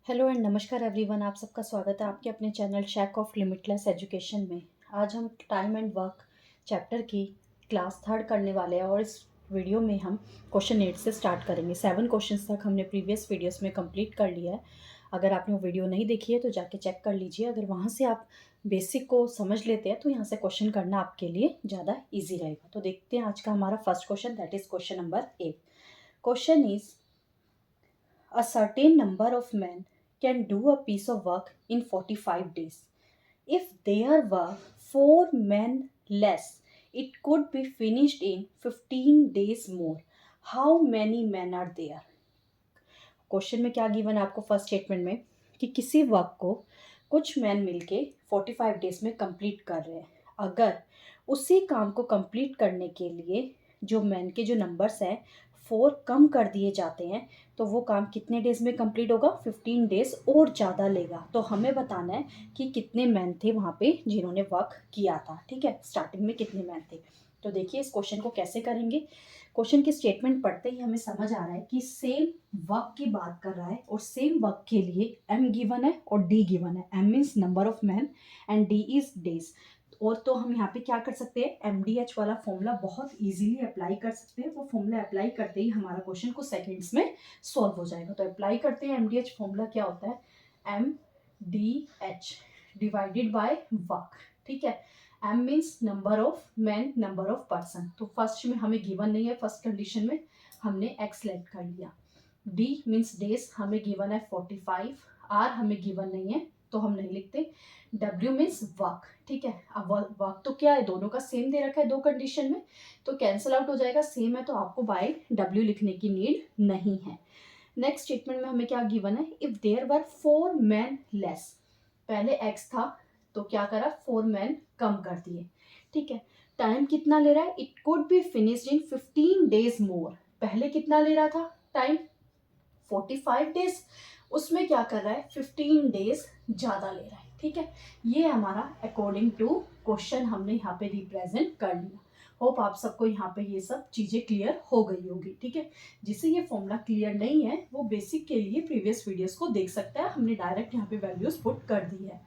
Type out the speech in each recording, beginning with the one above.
Hello and नमस्कार everyone. आप सबका स्वागत है आपके अपने चैनल शैक ऑफ लिमिटलेस एजुकेशन में। आज हम टाइम एंड वर्क चैप्टर की क्लास थर्ड करने वाले हैं और इस वीडियो में हम क्वेश्चन 8 से स्टार्ट करेंगे। 7 क्वेश्चंस तक हमने प्रीवियस वीडियोस में कंप्लीट कर लिया है। अगर आपने वो वीडियो नहीं देखी है तो जाके चेक कर लीजिए। अगर वहाँ से आप बेसिक को समझ लेते हैं तो यहाँ से क्वेश्चन करना आपके लिए ज़्यादा ईजी रहेगा। तो देखते हैं आज का हमारा first question, that is question number 8। Question is a certain number of men can do a piece of work in 45 days. If there were 4 men less, it could be finished in 15 days more. How many men are there? Question में क्या given है आपको first statement में कि किसी work को कुछ man मिलके 45 डेज में कंप्लीट कर रहे हैं। अगर उसी काम को कंप्लीट करने के लिए जो मैन के जो नंबर्स हैं 4 कम कर दिए जाते हैं तो वो काम कितने डेज में कंप्लीट होगा? 15 डेज और ज़्यादा लेगा। तो हमें बताना है कि कितने मैन थे वहाँ पे जिन्होंने वर्क किया था। ठीक है, स्टार्टिंग में कितने मैन थे। तो देखिए इस क्वेश्चन को कैसे करेंगे। क्वेश्चन की स्टेटमेंट पढ़ते ही हमें समझ आ रहा है कि सेम वर्क की बात कर रहा है और सेम वर्क के लिए एम गिवन है और डी गिवन है। M means number of man and D is days. और तो हम यहाँ पे क्या कर सकते हैं, MDH वाला फॉर्मूला बहुत इजीली अप्लाई कर सकते हैं। वो फॉर्मूला अप्लाई करते ही हमारा क्वेश्चन कुछ सेकंड्स में सॉल्व हो जाएगा। तो अप्लाई करते हैं। MDH फॉर्मूला क्या होता है? MDH divided by work. ठीक है, M means number of man, number of person. तो फर्स्ट में हमें गिवन नहीं है, फर्स्ट कंडीशन में हमने X सेलेक्ट कर लिया। D मीन्स डेज, हमें गिवन है 45। R हमें गिवन नहीं है तो हम नहीं लिखते। W means work. ठीक है, अब वर्क तो क्या है, दोनों का सेम दे रखा है दो कंडीशन में, तो कैंसिल आउट हो जाएगा। सेम है तो आपको बाय W लिखने की नीड नहीं है। नेक्स्ट स्टेटमेंट में हमें क्या गिवन है? If there were 4 man less. पहले X था तो क्या करा, 4 मैन कम कर दिए। ठीक है, टाइम कितना ले रहा है? It could be finished in 15 days more. पहले कितना ले रहा था टाइम? 45 डेज। उसमें क्या कर रहा है, 15 डेज ज्यादा ले रहा है। ठीक है, ये हमारा अकॉर्डिंग टू क्वेश्चन हमने यहाँ पे रिप्रेजेंट कर लिया। होप आप सबको यहाँ पे ये सब चीजें क्लियर हो गई होगी। ठीक है, जिसे ये फॉर्मूला क्लियर नहीं है वो बेसिक के लिए प्रीवियस वीडियोस को देख सकता है। हमने डायरेक्ट यहाँ पे वैल्यूज पुट कर दी है।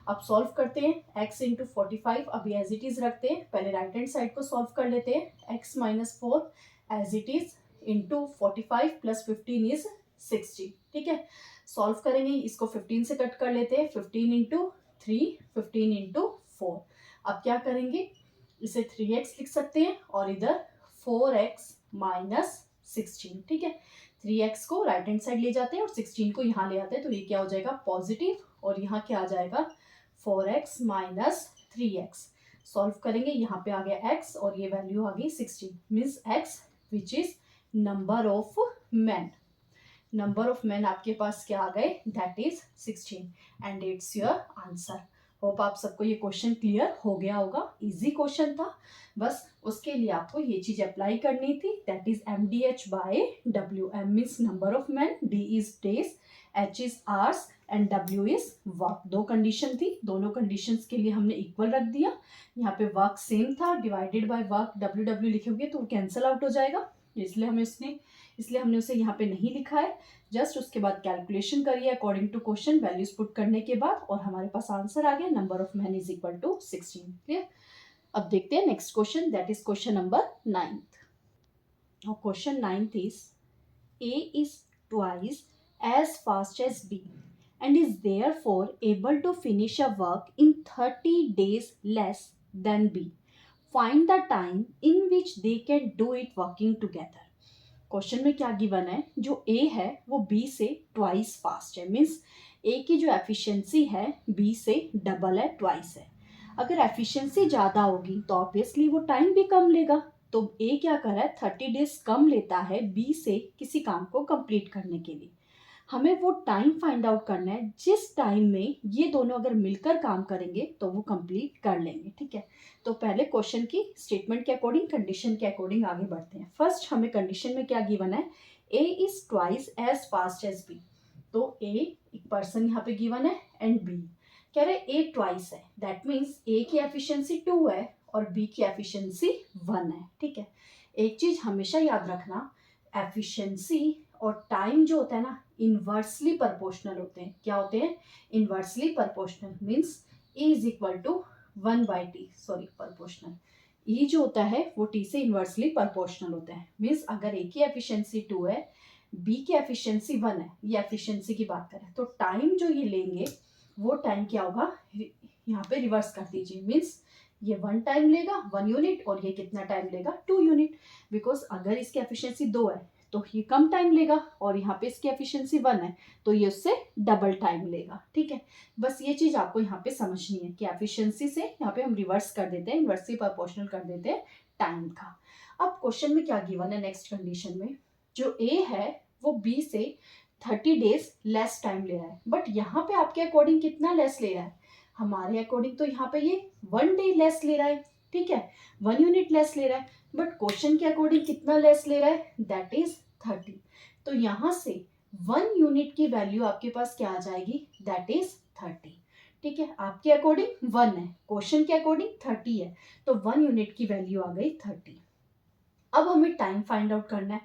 अब सॉल्व करते हैं। x इंटू 45 अभी एज इट इज रखते हैं। पहले राइट हैंड साइड को सॉल्व कर लेते हैं। x minus 4 as it is into 45 plus 15 is 60। ठीक है, सॉल्व करेंगे, इसको 15 से कट कर लेते हैं। 15 इंटू 3, 15 इंटू 4। अब क्या करेंगे, इसे 3x लिख सकते हैं और इधर 4x माइनस 16। ठीक है, 3x को राइट हैंड साइड ले जाते हैं और 16 को यहाँ ले आते हैं तो ये क्या हो जाएगा, पॉजिटिव। और यहाँ क्या आ जाएगा, 4x माइनस 3x। सॉल्व करेंगे, यहाँ पे आ गया x और ये वैल्यू आ गई 16, means x which is number of man. Number of man आपके पास क्या आ गए, that is 16 and it's your answer. Hope आप सबको ये क्वेश्चन क्लियर हो गया होगा। इजी क्वेश्चन था, बस उसके लिए आपको ये चीज अप्लाई करनी थी। That is MDH by W। M means number of man, D is days, H is hours and W is work. दो कंडीशन थी, दोनों कंडीशंस के लिए हमने इक्वल रख दिया। यहाँ पे वर्क सेम था, डिवाइडेड बाय वर्क WW लिखोगे तो कैंसिल आउट हो जाएगा, इसलिए हमने उसे यहाँ पे नहीं लिखा है। जस्ट उसके बाद कैलकुलेशन करिए according to question, values put करने के बाद, और हमारे पास आंसर आ गया, number of man is equal to 16। Clear. अब देखते हैं next question, that is question number 9। और question 9 is A is twice as fast as B and is therefore able to finish a work in 30 days less than B. Find the time in which they can do it working together. Question में क्या given है, जो A है वो B से twice fast है, means A की जो एफिशिएंसी है B से डबल है, ट्वाइस है। अगर एफिशिएंसी ज़्यादा होगी तो ऑब्वियसली वो टाइम भी कम लेगा। तो A क्या कर रहा है, 30 डेज कम लेता है B से किसी काम को कंप्लीट करने के लिए। हमें वो टाइम फाइंड आउट करना है जिस टाइम में ये दोनों अगर मिलकर काम करेंगे तो वो कंप्लीट कर लेंगे। ठीक है, तो पहले क्वेश्चन की स्टेटमेंट के अकॉर्डिंग, कंडीशन के अकॉर्डिंग आगे बढ़ते हैं। फर्स्ट हमें कंडीशन में क्या गिवन है, A is twice as fast as B। तो A एक पर्सन यहाँ पे गिवन है एंड B कह रहे A ट्वाइस है, दैट मीन्स A की एफिशिएंसी 2 है और B की एफिशिएंसी 1 है। ठीक है, एक चीज हमेशा याद रखना, एफिशिएंसी और टाइम जो होता है ना इनवर्सली प्रोपोर्शनल होते हैं। क्या होते हैं? Inversely proportional means E is equal to 1/t, sorry proportional. E जो होता है वो T से इनवर्सली प्रोपोर्शनल होता है। मीन्स अगर A की एफिशिएंसी 2 है, B की एफिशिएंसी 1 है, ये एफिशिएंसी की बात करें, तो टाइम जो ये लेंगे वो टाइम क्या होगा, यहाँ पे रिवर्स कर दीजिए। मीन्स ये 1 टाइम लेगा 1 यूनिट और ये कितना टाइम लेगा 2 यूनिट। बिकॉज अगर इसकी एफिशिएंसी 2 है तो ये कम टाइम लेगा और यहाँ पे इसकी एफिशिएंसी 1 है तो ये उससे डबल टाइम लेगा। ठीक है, बस ये चीज आपको यहाँ पे समझनी है कि एफिशिएंसी से यहाँ पे हम रिवर्स कर देते हैं, इनवर्सली प्रोपोर्शनल कर देते हैं टाइम का। अब क्वेश्चन में क्या गिवन है नेक्स्ट कंडीशन में, जो ए है वो बी से 30 डेज लेस टाइम ले रहा है, बट यहाँ पे आपके अकॉर्डिंग कितना लेस ले रहा है? हमारे अकॉर्डिंग तो यहाँ पे ये 1 डे लेस ले रहा है, ठीक है, 1 यूनिट लेस ले रहा है, बट क्वेश्चन के अकॉर्डिंग कितना लेस ले रहा है? That is 30। तो यहाँ से 1 यूनिट की वैल्यू आपके पास क्या आ जाएगी? That is 30। ठीक है, आपके अकॉर्डिंग 1 है, क्वेश्चन के अकॉर्डिंग 30 है, तो 1 यूनिट की वैल्यू आ गई 30। अब हमें टाइम फाइंड आउट करना है,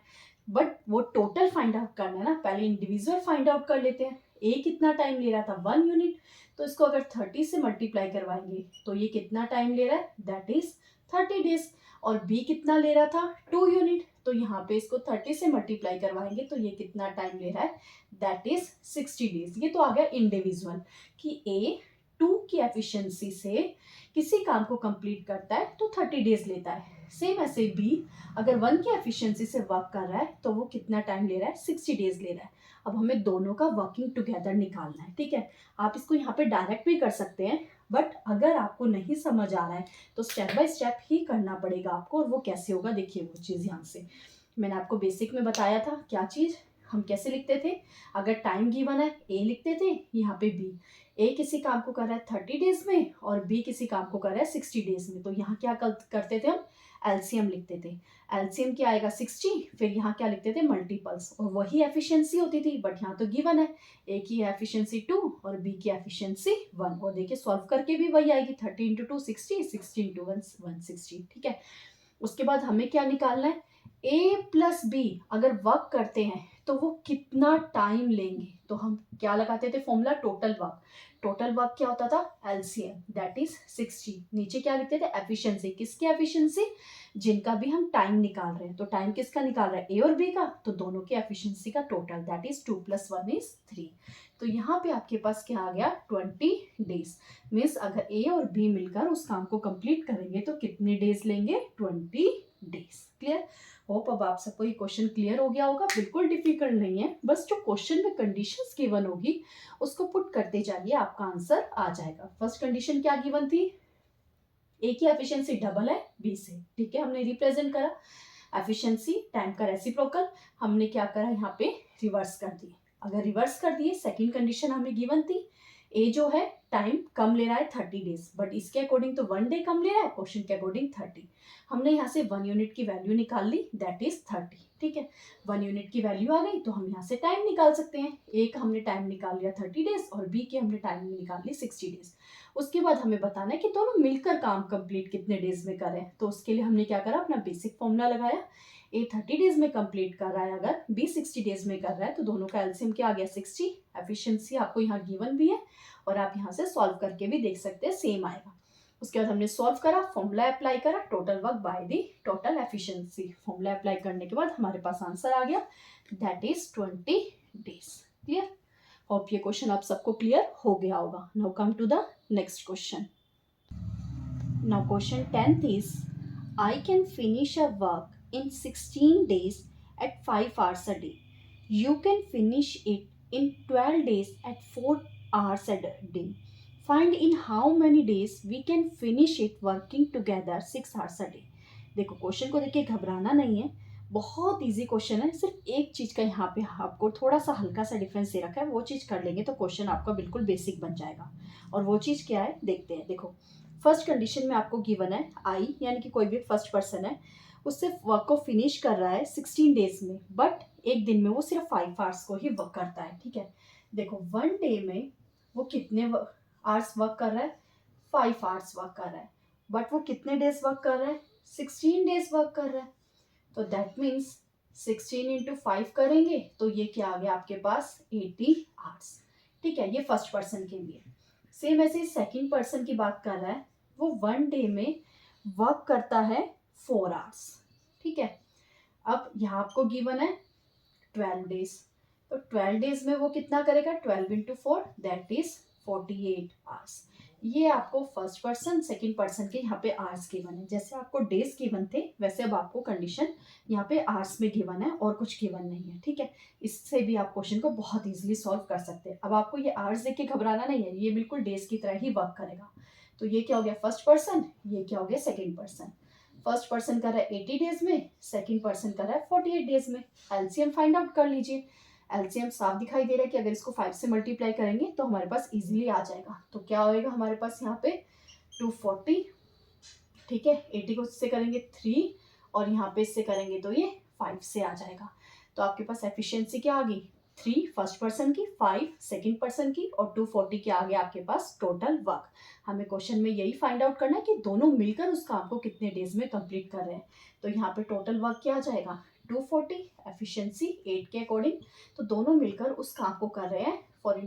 बट वो टोटल फाइंड आउट करना है ना, पहले इंडिविजुअल फाइंड आउट कर लेते हैं। ए कितना टाइम ले रहा था? 1 यूनिट, तो इसको अगर 30 से मल्टीप्लाई करवाएंगे तो ये कितना टाइम ले रहा है? That is 30 days. और बी कितना ले रहा था? 2 यूनिट, तो यहाँ पे इसको 30 से मल्टीप्लाई करवाएंगे तो ये कितना टाइम ले रहा है? That is 60 days. ये तो आ गया इंडिविजुअल कि ए 2 की एफिशिएंसी से किसी काम को कंप्लीट करता है तो 30 डेज लेता है। सेम ऐसे बी अगर 1 की एफिशिएंसी से वर्क कर रहा है तो वो कितना टाइम ले रहा है? 60 डेज ले रहा है। अब हमें दोनों का वर्किंग टुगेदर निकालना है। ठीक है, आप इसको यहाँ पे डायरेक्ट भी कर सकते हैं, बट अगर आपको नहीं समझ आ रहा है तो स्टेप बाय स्टेप ही करना पड़ेगा आपको। और वो कैसे होगा देखिए, वो चीज़ यहाँ से मैंने आपको बेसिक में बताया था। क्या चीज़? हम कैसे लिखते थे? अगर टाइम गिवन है ए लिखते थे, यहाँ पे बी, ए किसी काम को कर रहा है 30 डेज में और बी किसी काम को कर रहा है 60 डेज में, तो यहाँ क्या करते थे हम? एलसीएम लिखते थे। एलसीएम क्या आएगा? 60, फिर यहाँ क्या लिखते थे? मल्टीपल्स, और वही एफिशिएंसी होती थी, बट यहाँ तो गिवन है ए की एफिशिएंसी 2 और बी की एफिशिएंसी 1, और देखिए सॉल्व करके भी वही आएगी, 30 इंटू 2 60, 60 इंटू 1 160। ठीक है, उसके बाद हमें क्या निकालना है? ए प्लस बी अगर वर्क करते हैं तो वो कितना टाइम लेंगे, तो हम क्या लगाते थे formula? Total work. Total work क्या होता था? LCM, that is 60। नीचे क्या लिखते थे? एफिशिएंसी। किसकी एफिशिएंसी? जिनका भी हम टाइम निकाल रहे हैं, तो टाइम किसका निकाल रहे हैं? ए और बी का, तो दोनों की एफिशिएंसी का टोटल, दैट इज 2 + 1 = 3। तो यहाँ पे आपके पास क्या आ गया? 20 डेज। मीन्स अगर ए और बी मिलकर उस काम को कंप्लीट करेंगे तो कितने डेज लेंगे? 20 डेज। क्लियर? होप अब आप सबको ये क्वेश्चन क्लियर हो गया होगा। बिल्कुल डिफिकल्ट नहीं है, बस जो क्वेश्चन में कंडीशंस गिवन होगी उसको पुट करते जाइए, आपका आंसर आ जाएगा। फर्स्ट कंडीशन क्या गिवन थी? ए की एफिशिएंसी डबल है बी से। ठीक है, हमने रिप्रेजेंट करा एफिशिएंसी टाइम का रेसिप्रोकल, हमने क्या करा यहाँ पे? रिवर्स कर दिए। अगर रिवर्स कर दिए, सेकंड कंडीशन हमें गिवन थी ए जो है टाइम कम ले रहा है 30 डेज, बट इसके अकॉर्डिंग तो 1 डे कम ले रहा है, क्वेश्चन के अकॉर्डिंग 30। हमने यहाँ से 1 यूनिट की वैल्यू निकाल ली, दैट इज 30। ठीक है, 1 यूनिट की वैल्यू आ गई तो हम यहाँ से टाइम निकाल सकते हैं। ए का हमने टाइम निकाल लिया 30 डेज और बी की हमने टाइम निकाल ली 60 डेज। उसके बाद हमें बताना है कि दोनों मिलकर काम कंप्लीट कितने डेज में करें, तो उसके लिए हमने क्या करा? अपना बेसिक फॉर्मूला लगाया। ए 30 डेज में कंप्लीट कर रहा है, अगर बी 60 डेज में कर रहा है, तो दोनों का एलसीएम क्या आ गया? 60। एफिशिएंसी आपको यहाँ गिवन भी है और आप यहाँ से सॉल्व करके भी देख सकते हैं, सेम आएगा। उसके बाद हमने सॉल्व करा, फॉर्मूला अप्लाई करा, total work by the total efficiency. Formula apply करने के बाद हमारे पास आंसर आ गया, that is 20 days. Clear? Hope ये क्वेश्चन आप सबको क्लियर हो गया होगा। Now come to the next question. Now question 10th is, I can finish a work in 16 days at 5 hours a day. You can finish it in 12 days at 4 hours a day. Find in how many days we can finish it working together 6 hours a day. देखो question को देखिए, घबराना नहीं है, बहुत easy question है। सिर्फ एक चीज़ का यहाँ पे आपको थोड़ा सा हल्का सा डिफरेंस दे रखा है, वो चीज़ कर लेंगे तो क्वेश्चन आपका बिल्कुल बेसिक बन जाएगा। और वो चीज़ क्या है देखते हैं। देखो फर्स्ट कंडीशन में आपको गिवन है आई, यानी कि कोई भी फर्स्ट पर्सन है, उससे वर्क को फिनिश कर रहा है 16 डेज में, बट एक दिन में वो सिर्फ 5 आवर्स को ही वर्क करता है। ठीक है, देखो 1 डे में वो कितने आवर्स वर्क कर रहा है? 5 आवर्स वर्क कर रहा है, बट वो कितने डेज वर्क कर रहा है? 16 डेज वर्क कर रहा है। तो दैट मीन्स 16 इंटू 5 करेंगे तो ये क्या आ गया आपके पास 80 आवर्स। ठीक है, ये फर्स्ट पर्सन के लिए। सेम ऐसे सेकंड पर्सन की बात कर रहा है, वो 1 डे में वर्क करता है 4 आवर्स। ठीक है, अब यहाँ आपको गिवन है 12 डेज, तो 12 डेज में वो कितना करेगा, 12 इंटू 4 दैट इज 48 आवर्स। ये आपको फर्स्ट पर्सन सेकंड पर्सन के यहाँ पे आवर्स गिवन है। जैसे आपको डेज गिवन थे वैसे अब आपको कंडीशन यहाँ पे आवर्स में गिवन है और कुछ गिवन नहीं है। ठीक है, इससे भी आप क्वेश्चन को बहुत इजीली सॉल्व कर सकते हैं। अब आपको ये आवर्स देख के घबराना नहीं है, ये बिल्कुल डेज की तरह ही वर्क करेगा। तो ये क्या हो गया फर्स्ट पर्सन, ये क्या हो गया सेकेंड पर्सन। फर्स्ट पर्सन कर रहा है 80 डेज में, सेकंड पर्सन कर रहा है 48 डेज में। एलसीएम फाइंड आउट कर लीजिए। एलसीएम साफ दिखाई दे रहा है कि अगर इसको 5 से मल्टीप्लाई करेंगे तो हमारे पास इजीली आ जाएगा। तो क्या होएगा हमारे पास यहाँ पे 240। ठीक है, 80 को इससे करेंगे 3 और यहाँ पे इससे करेंगे तो ये 5 से आ जाएगा। तो आपके पास एफिशिएंसी क्या आ गई, 3 फर्स्ट पर्सन की, 5 सेकंड पर्सन की और 240 के आगे आपके पास टोटल वर्क। हमें क्वेश्चन में यही फाइंड आउट करना है कि दोनों मिलकर उस काम को कितने डेज में कंप्लीट कर रहे हैं। तो यहाँ पे टोटल वर्क क्या आ जाएगा 240, एफिशिएंसी 8 के अकॉर्डिंग। तो दोनों मिलकर उस काम को कर रहे हैं फॉर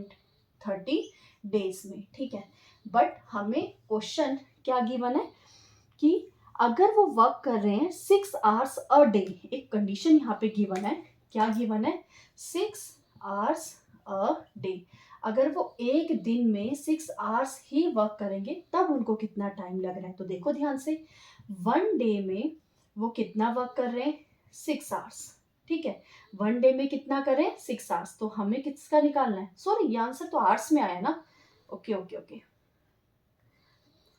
30 डेज में। ठीक है, बट हमें क्वेश्चन क्या गिवन है कि अगर वो वर्क कर रहे हैं 6 आवर्स अ डे, एक कंडीशन यहाँ पे गिवन है। क्या गिवन है, 6 आवर्स अ डे। अगर वो एक दिन में 6 आवर्स ही वर्क करेंगे तब उनको कितना टाइम लग रहा है। तो देखो ध्यान से, 1 डे में वो कितना वर्क कर रहे हैं 6 आवर्स। ठीक है, 1 डे में कितना कर रहे हैं 6 आवर्स। तो हमें किसका निकालना है, सॉरी ये आंसर तो आवर्स में आया ना। ओके ओके ओके,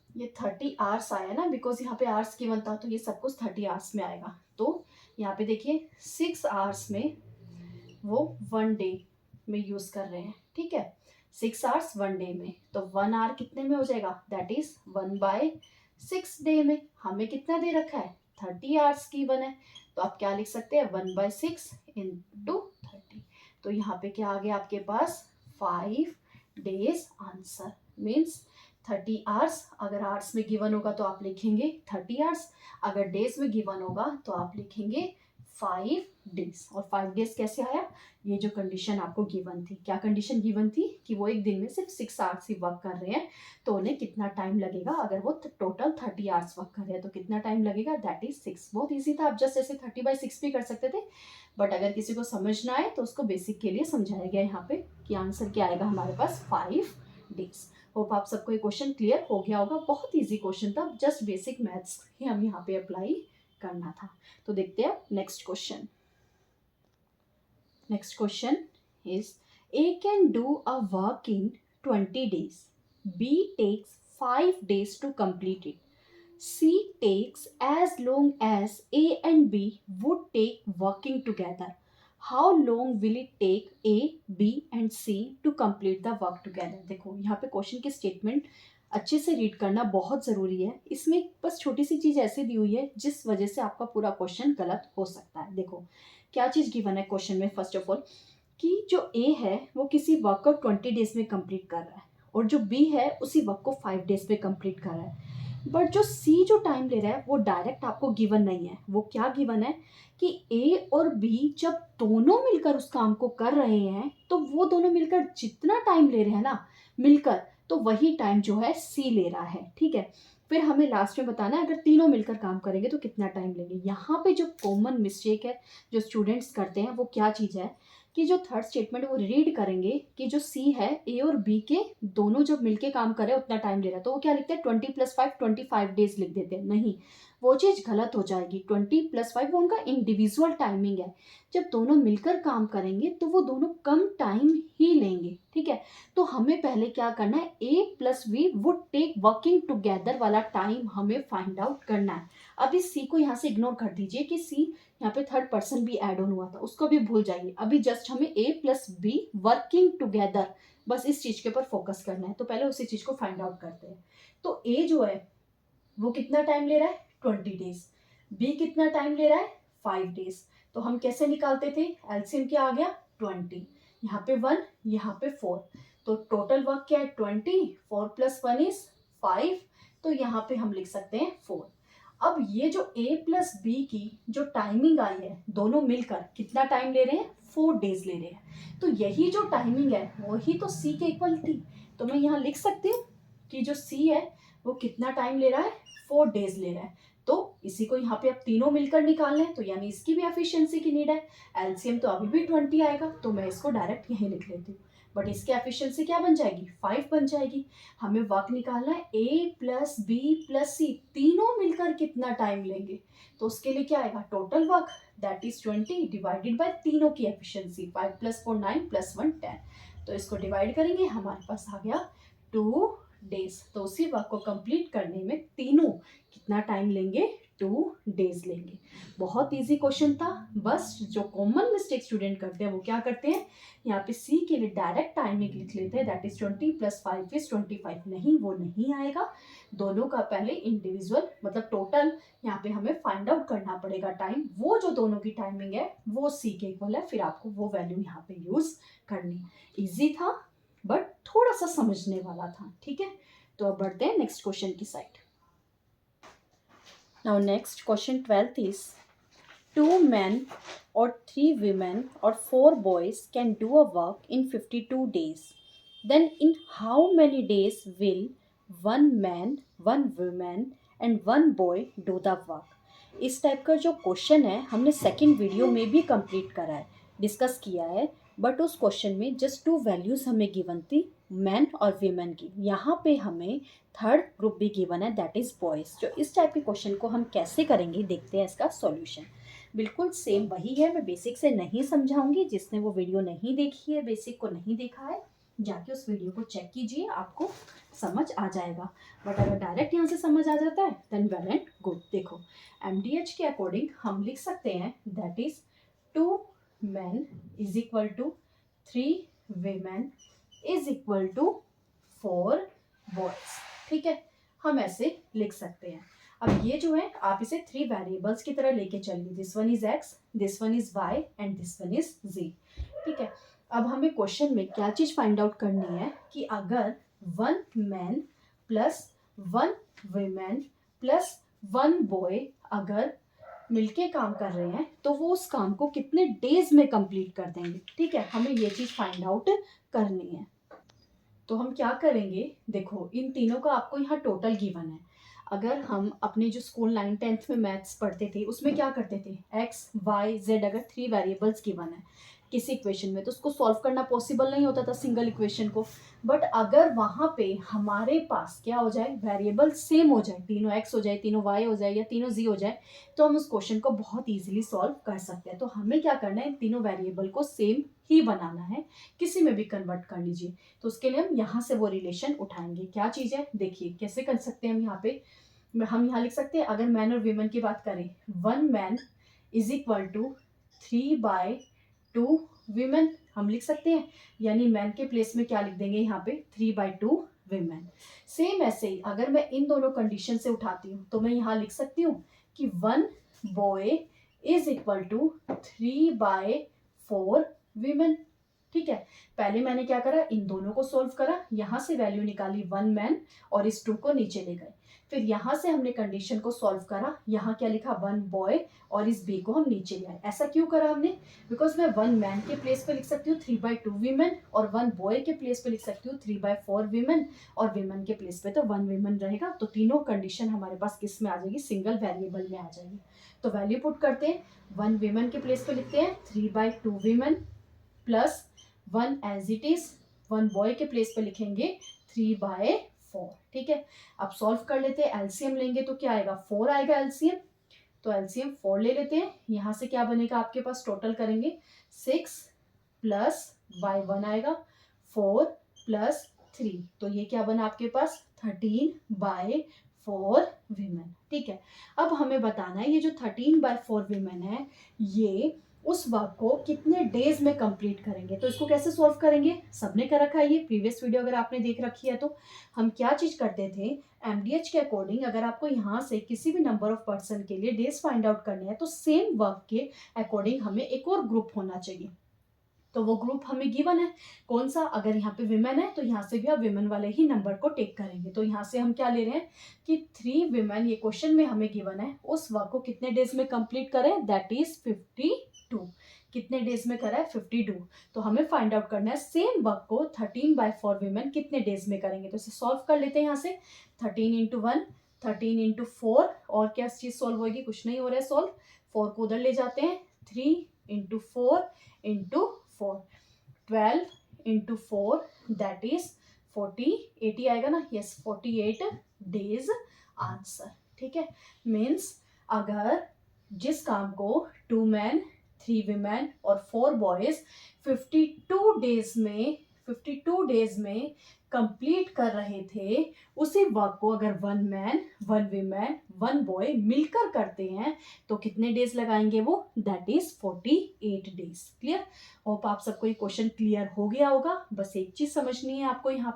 ये 30 आवर्स आया ना, बिकॉज यहाँ पे आवर्स गिवन था तो ये सब कुछ 30 आवर्स में आएगा। तो यहाँ पे देखिए 6 आवर्स में वो 1 डे में यूज कर रहे हैं। ठीक है, 6 आवर्स 1 डे में, तो 1 आवर कितने में हो जाएगा, दैट इज 1/6 डे में। हमें कितना दे रखा है 30 आवर्स गिवन है, तो आप क्या लिख सकते हैं 1/6 इंटू 30। तो यहाँ पे क्या आ गया आपके पास 5 डेज आंसर। मीन्स 30 आवर्स, अगर आवर्स में गिवन होगा तो आप लिखेंगे 30 आवर्स, अगर डेज में गिवन होगा तो आप लिखेंगे 5 डेज। और 5 डेज कैसे आया, ये जो कंडीशन आपको गिवन थी, क्या कंडीशन गिवन थी कि वो एक दिन में सिर्फ 6 आवर्स ही वर्क कर रहे हैं तो उन्हें कितना टाइम लगेगा। अगर वो टोटल 30 आवर्स वर्क कर रहे हैं तो कितना टाइम लगेगा, दैट इज 6। बहुत ईजी था, आप जस्ट ऐसे 30/6 भी कर सकते थे, बट अगर किसी को समझ ना आए तो उसको बेसिक के लिए समझाया गया यहाँ पे कि आंसर क्या आएगा हमारे पास 5 डेज। होप आप सबको ये क्वेश्चन क्लियर हो गया होगा। बहुत इजी क्वेश्चन था, जस्ट बेसिक मैथ्स ही हम यहाँ पे अप्लाई करना था। तो देखते हैं next question. Next question is A can do a work in 20 days. B takes 5 days to complete it. C takes as long as A and B would take working together. How long will it take A, B and C to complete the work together? देखो यहाँ पे question की statement अच्छे से read करना बहुत ज़रूरी है। इसमें बस छोटी सी चीज़ ऐसे दी हुई है जिस वजह से आपका पूरा क्वेश्चन गलत हो सकता है। देखो क्या चीज़ गिवन है क्वेश्चन में, फर्स्ट ऑफ ऑल कि जो ए है वो किसी वर्क को 20 डेज में कंप्लीट कर रहा है और जो बी है उसी वर्क को 5 डेज में कंप्लीट कर रहा है। बट जो सी जो टाइम ले रहा है वो डायरेक्ट आपको गिवन नहीं है। वो क्या गिवन है कि ए और बी जब दोनों मिलकर उस काम को कर रहे हैं तो वो दोनों मिलकर जितना टाइम ले रहे हैं ना मिलकर, तो वही टाइम जो है सी ले रहा है। ठीक है, फिर हमें लास्ट में बताना है अगर तीनों मिलकर काम करेंगे तो कितना टाइम लेंगे। यहाँ पे जो कॉमन मिस्टेक है जो स्टूडेंट्स करते हैं वो क्या चीज़ है कि जो थर्ड स्टेटमेंट वो रीड करेंगे कि जो सी है ए और बी के दोनों जब मिलके काम करे उतना टाइम ले रहा है, तो वो क्या लिखते हैं 20 + 5 25 डेज लिख देते हैं। नहीं, वो चीज़ गलत हो जाएगी। 20 + 5 वो उनका इंडिविजुअल टाइमिंग है। जब दोनों मिलकर काम करेंगे तो वो दोनों कम टाइम ही लेंगे। ठीक है, तो हमें पहले क्या करना है, A + B would take working together वाला टाइम हमें फाइंड आउट करना है। अब इस सी को यहाँ से इग्नोर कर दीजिए कि सी यहाँ पे थर्ड पर्सन भी ऐड ऑन हुआ था, उसको भी भूल जाइए। अभी जस्ट हमें ए + बी वर्किंग टुगेदर, बस इस चीज के ऊपर फोकस करना है। तो पहले उसी चीज को फाइंड आउट करते हैं। तो ए जो है वो कितना टाइम ले रहा है 20 डेज, बी कितना टाइम ले रहा है 5 डेज। तो हम कैसे निकालते थे, एलसीएम क्या आ गया 20, यहाँ पे 1 यहाँ पे 4, तो टोटल वर्क क्या है 20, 4 + 1 = 5, तो यहाँ पे हम लिख सकते हैं 4। अब ये जो A प्लस बी की जो टाइमिंग आई है, दोनों मिलकर कितना टाइम ले रहे हैं, 4 डेज ले रहे हैं। तो यही जो टाइमिंग है वही तो C के इक्वल थी। तो मैं यहाँ लिख सकती हूँ कि जो C है वो कितना टाइम ले रहा है, 4 डेज ले रहा है। तो इसी को यहाँ पे अब तीनों मिलकर निकालना है, तो यानी इसकी भी एफिशिएंसी की नीड है। एलसीएम तो अभी भी 20 आएगा, तो मैं इसको डायरेक्ट यहीं लिख लेती हूँ। बट इसकी एफिशिएंसी क्या बन जाएगी, 5 बन जाएगी। हमें वर्क निकालना है A plus B plus C, तीनों मिलकर कितना टाइम लेंगे। तो उसके लिए क्या आएगा, total work that is 20 divided by तीनों की एफिशिएंसी, 5 प्लस 4 9 प्लस 1 10। तो इसको डिवाइड करेंगे, हमारे पास आ गया 2 डेज। तो उसी वर्क को कंप्लीट करने में तीनों कितना टाइम लेंगे, 2 डेज लेंगे। बहुत इजी क्वेश्चन था। बस जो कॉमन मिस्टेक स्टूडेंट करते हैं वो क्या करते हैं, यहाँ पे सी के लिए डायरेक्ट टाइमिंग लिख लेते हैं, दैट इज 20 प्लस 5 इज 25। नहीं, वो नहीं आएगा। दोनों का पहले इंडिविजुअल मतलब टोटल यहाँ पे हमें फाइंड आउट करना पड़ेगा टाइम। वो जो दोनों की टाइमिंग है वो सी के इक्वल है, फिर आपको वो वैल्यू यहाँ पे यूज करनी। इजी था बट थोड़ा सा समझने वाला था, ठीक है। तो अब बढ़ते हैं नेक्स्ट क्वेश्चन की side. Now next question 12th is 2 men or 3 women or 4 boys can do a work in 52 days. Then in how many days will 1 man, 1 woman and 1 boy do the work? इस type का जो question है हमने second video में भी complete करा है, discuss किया है। बट उस क्वेश्चन में जस्ट 2 वैल्यूज हमें गिवन थी, मैन और वीमेन की। यहाँ पे हमें थर्ड ग्रुप भी गिवन है, दैट इज बॉयज। जो इस टाइप के क्वेश्चन को हम कैसे करेंगे, देखते हैं इसका सॉल्यूशन। बिल्कुल सेम वही है, मैं बेसिक से नहीं समझाऊंगी। जिसने वो वीडियो नहीं देखी है, बेसिक को नहीं देखा है, जाके उस वीडियो को चेक कीजिए, आपको समझ आ जाएगा। बट अगर डायरेक्ट यहाँ से समझ आ जाता है देन वेल एंड गुड। देखो MDH के अकॉर्डिंग हम लिख सकते हैं that is 2 men is equal to 3 women is equal to 4 boys, ठीक है। हम ऐसे लिख सकते हैं। अब ये जो है आप इसे 3 वेरिएबल्स की तरह लेके चलिए, this one is x, this one is y and this one is z, ठीक है। अब हमें क्वेश्चन में क्या चीज फाइंड आउट करनी है कि अगर 1 man plus 1 women plus 1 boy अगर मिलके काम कर रहे हैं तो वो उस काम को कितने डेज में कंप्लीट कर देंगे, ठीक है। हमें ये चीज फाइंड आउट करनी है। तो हम क्या करेंगे, देखो इन तीनों का आपको यहाँ टोटल गिवन है। अगर हम अपने जो स्कूल 9th 10th में मैथ्स पढ़ते थे उसमें क्या करते थे, एक्स वाई जेड अगर 3 वेरिएबल्स गिवन है किसी इक्वेशन में तो उसको सॉल्व करना पॉसिबल नहीं होता था सिंगल इक्वेशन को। बट अगर वहाँ पे हमारे पास क्या हो जाए, वेरिएबल सेम हो जाए, तीनों एक्स हो जाए, तीनों वाई हो जाए या तीनों जी हो जाए, तो हम उस क्वेश्चन को बहुत ईजिली सॉल्व कर सकते हैं। तो हमें क्या करना है, तीनों वेरिएबल को सेम ही बनाना है, किसी में भी कन्वर्ट कर लीजिए। तो उसके लिए हम यहाँ से वो रिलेशन उठाएंगे। क्या चीज़ है, देखिए कैसे कर सकते हैं हम यहाँ पे। हम यहाँ लिख सकते हैं, अगर मैन और वीमेन की बात करें, 1 man is equal to 3/2 women हम लिख सकते हैं। यानी मैन के प्लेस में क्या लिख देंगे यहाँ पे, 3/2 वीमेन। सेम ऐसे ही अगर मैं इन दोनों कंडीशन से उठाती हूँ तो मैं यहाँ लिख सकती हूँ कि 1 boy is equal to 3/4 women, ठीक है। पहले मैंने क्या करा, इन दोनों को सोल्व करा, यहाँ से वैल्यू निकाली 1 मैन और इस 2 को नीचे ले गए। फिर यहाँ से हमने कंडीशन को सॉल्व करा, यहाँ क्या लिखा, 1 बॉय और इस बी को हम नीचे ले आए। ऐसा क्यों करा हमने, बिकॉज मैं 1 मैन के प्लेस पे लिख सकती हूँ 3/2 वीमेन और 1 बॉय के प्लेस पे लिख सकती हूँ 3/4 वीमेन और वीमेन के प्लेस पे तो 1 वीमेन रहेगा। तो तीनों कंडीशन हमारे पास किस में आ जाएगी, सिंगल वेरिएबल में आ जाएगी। तो वैल्यू पुट करते हैं, 1 वीमेन के प्लेस पे लिखते हैं 3/2 women plus 1 as it is, 1 boy के प्लेस पे लिखेंगे 3/4, ठीक है। अब सॉल्व कर लेते हैं, एलसीएम लेंगे तो क्या आएगा, 4 आएगा एलसीएम। तो एलसीएम 4 ले लेते हैं, यहाँ से क्या बनेगा आपके पास, टोटल करेंगे 6 प्लस y1 आएगा 4 प्लस 3, तो ये क्या बना आपके पास 13/4 वीमेन, ठीक है। अब हमें बताना है ये जो 13/4 वीमेन है ये उस वर्क को कितने डेज में कंप्लीट करेंगे। तो इसको कैसे सॉल्व करेंगे, सबने कर रखा है ये, प्रीवियस वीडियो अगर आपने देख रखी है तो। हम क्या चीज करते थे, एमडीएच के अकॉर्डिंग अगर आपको यहाँ से किसी भी नंबर ऑफ पर्सन के लिए डेज फाइंड आउट करने हैं तो सेम वर्क के अकॉर्डिंग हमें एक और ग्रुप होना चाहिए। तो वो ग्रुप हमें गिवन है कौन सा, अगर यहाँ पे विमेन है तो यहाँ से भी आप विमेन वाले ही नंबर को टेक करेंगे। तो यहाँ से हम क्या ले रहे हैं कि 3 विमेन ये क्वेश्चन में हमें गिवन है, उस वर्क को कितने डेज में कंप्लीट करें, दैट इज 52। कितने डेज में करा है, 52। तो हमें फाइंड आउट करना है सेम वर्क को 13/4 विमेन कितने डेज में करेंगे। तो इसे सॉल्व कर लेते हैं यहाँ से, 13 इंटू 1, 13 इंटू 4, और क्या चीज सॉल्व होगी, कुछ नहीं हो रहा है सॉल्व, 4 को उधर ले जाते हैं, 3 into 4 into 4, 12 into 4 that is 80 आएगा ना, यस 48 डेज आंसर। ठीक है, मीन्स अगर जिस काम को 2 मैन 3 विमेन और 4 बॉयज 52 डेज में कंप्लीट कर रहे थे, उसी वर्क को अगर 1 मैन 1 विमेन 1 बॉय मिलकर करते हैं तो कितने डेज लगाएंगे वो, that is 48 days. Clear, hope आप सबको ये क्वेश्चन क्लियर हो गया होगा। बस एक चीज समझनी है आपको, यहाँ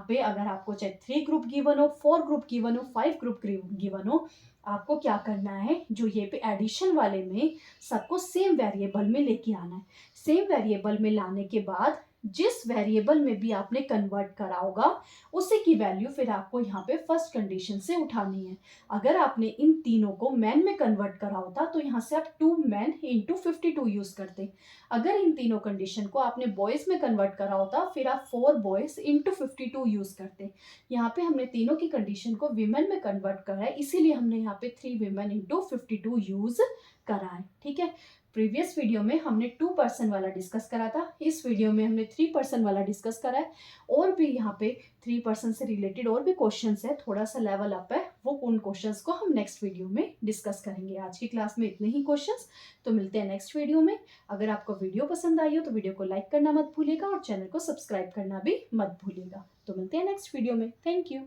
पे अगर आपको चाहे 3 ग्रुप गिवन हो, 4 ग्रुप गिवन हो, 5 ग्रुप गिवन हो, आपको क्या करना है, जो ये पे एडिशन वाले में सबको सेम वेरिएबल में लेके आना है। सेम वेरिएबल में लाने के बाद जिस वेरिएबल में भी आपने कन्वर्ट करा होगा उसी की वैल्यू फिर आपको यहाँ पे फर्स्ट कंडीशन से उठानी है। अगर आपने इन तीनों को मैन में कन्वर्ट करा होता तो यहाँ से आप 2 मैन इंटू 52 यूज करते। अगर इन तीनों कंडीशन को आपने बॉयज में कन्वर्ट करा होता फिर आप 4 बॉयज इंटू 52 यूज करते। यहाँ पे हमने तीनों की कंडीशन को विमेन में कन्वर्ट करा है, इसीलिए हमने यहाँ पे 3 विमेन इंटू 52 यूज करा है। ठीक है, प्रीवियस वीडियो में हमने 2% वाला डिस्कस करा था, इस वीडियो में हमने 3% वाला डिस्कस करा है। और भी यहाँ पे 3% से रिलेटेड और भी क्वेश्चंस है, थोड़ा सा लेवल अप है, वो उन क्वेश्चंस को हम नेक्स्ट वीडियो में डिस्कस करेंगे। आज की क्लास में इतने ही क्वेश्चंस, तो मिलते हैं नेक्स्ट वीडियो में। अगर आपको वीडियो पसंद आई हो तो वीडियो को लाइक करना मत भूलिएगा और चैनल को सब्सक्राइब करना भी मत भूलिएगा। तो मिलते हैं नेक्स्ट वीडियो में, थैंक यू।